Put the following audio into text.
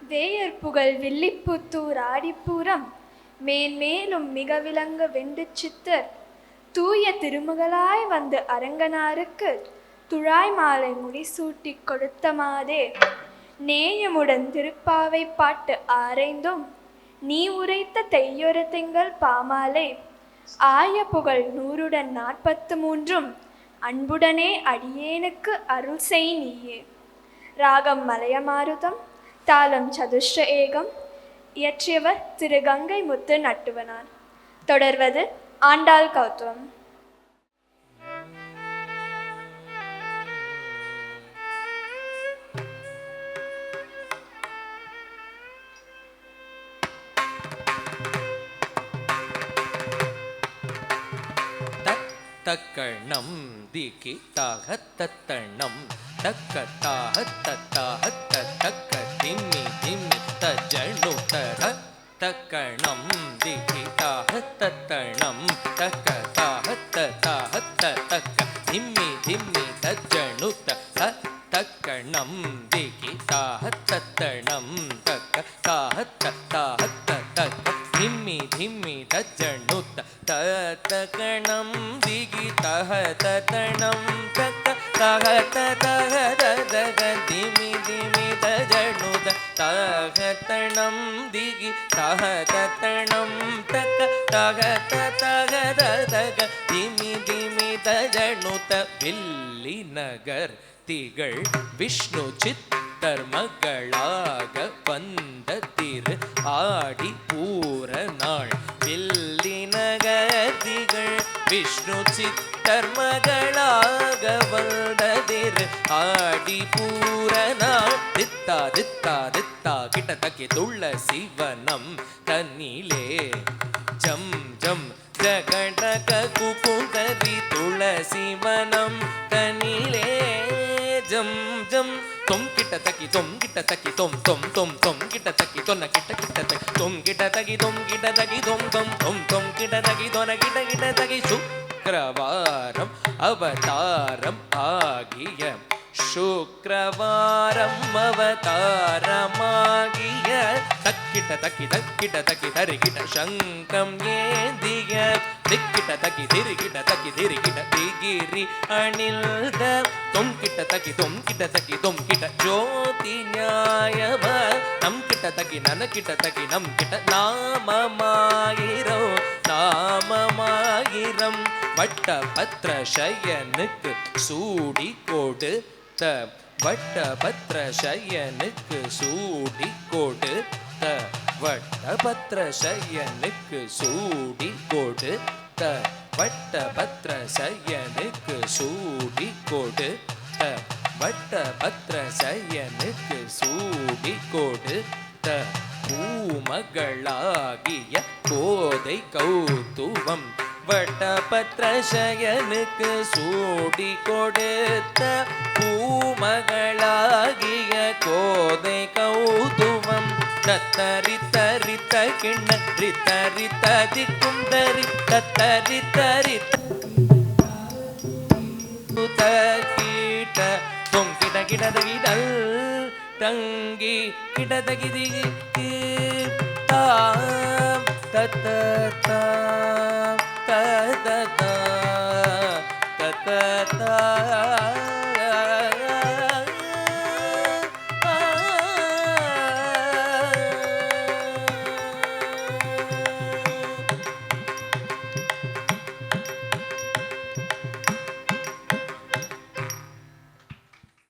வேயற்புகழ் வில்லிப்புத்தூர் ஆடிப்பூரம் மேன்மேலும் மிக விளங்க வெண்டு சித்தர் தூய திருமகளாய் வந்து அரங்கனாருக்கு துழாய் மாலை முடிசூட்டி கொடுத்த மாதே நேயமுடன் திருப்பாவை பாட்டு ஆரைந்தும் நீ உரைத்த தெய்யொரு திங்கள் பாமாலை ஆய புகழ் 143 அன்புடனே அடியேனுக்கு அருள் செய் நீயே. ராகம் மலையமாருதம், தாளம் சதுஷ்ர ஏகம். இயற்றியவர் திரு கங்கை முத்து நட்டுவனார். தொடர்வது ஆண்டாள் கௌத்துவம். தக்கணம் திகி தாகத்தத்தணம் தக்க தாகத்தத்தாகத்த தக்க திம்மி திம்மி தஜணு தர தக்கணம் திகி தாகத்தத்தணம் தக்க தாகத்த தக்க திம்மி திம்மி தஜணு த தக்கணம் திகி தாகத்தத்தணம் தக்க தாகத்த தக்க திம்மி திம்மி தஜணு தக்கணம் திகி தஹதணம் தக்க தஹதக திமி திமி தஜணு தஹதணம் திகி தஹதணம் தக்க தஹதக திமி திமி தஜணு வில்லி நகர் திகழ் விஷ்ணு சித்தர் மகளாக வந்த திரு ஆடி பூர நாள் வில்லி நகர் திகழ் விஷ்ணு சித்தர் மகளாக வந்த திரு ஆடி பூர நாள் தித்தா தித்தா தித்தா கிட்ட தக்கி துளசி வனம் தன்னிலே ஜம் ஜம் ஜகடக குகுந்தரி துளசி வனம் தன்னிலே ஜம் ஜம் தொம் கிட்ட தக்கி தொம் கிட்ட தக்கி தொம் தொம் தொம் தொம் கிட்ட தக்கி தொன்ன கிட்ட கிட்ட தக்கி தொம் கிட்ட தக்கி தொம் கிட்ட தக்கி தொம் தொம் தொம் தொம் கிட்ட தக்கி தொன கிட்ட கிட்ட தக்கி சுக்கிரவாரம் அவதாரம் ஆகிய சுக்கிரவாரம் அவதாரமாகிய தக்கிட்ட தக்கி தரிகிட்ட சங்கம் ஏந்திய திக்கிட்ட தக்கி திரிகிட்ட திகிரி அணில்த தொம் கிட்ட தக்கி தொம் கிட்ட ஜோதி நியாயம நம் கிட்ட தக்கி நன கிட்ட தக்கி நம் கிட்ட நாமமாயிரம் வட்ட பத்ர சயனுக்கு சூடி கொடு வட்ட பத்ர சயனுக்கு சூடி கொடு வட்ட பத்ர சயனுக்கு சூடி கொடு வட்ட பத்ர சயனுக்கு சூடி கொடு வட்ட பத்ர சயனுக்கு சூடி கொடு பூமகளாகிய கோதை கௌத்துவம் வட்டபத்ர சயனுக்கு சூடி கொடுத்த பூமகளாகிய கோதை கௌதுவம் தத்தரி தரித்த கிண்ணறி தரித்ததி குந்தரி தத்தரி தரித்த கீட்ட தொம் கிட கிடதகிடல் தங்கி கிடதகிதி தாம் தத்த தத்த தத்த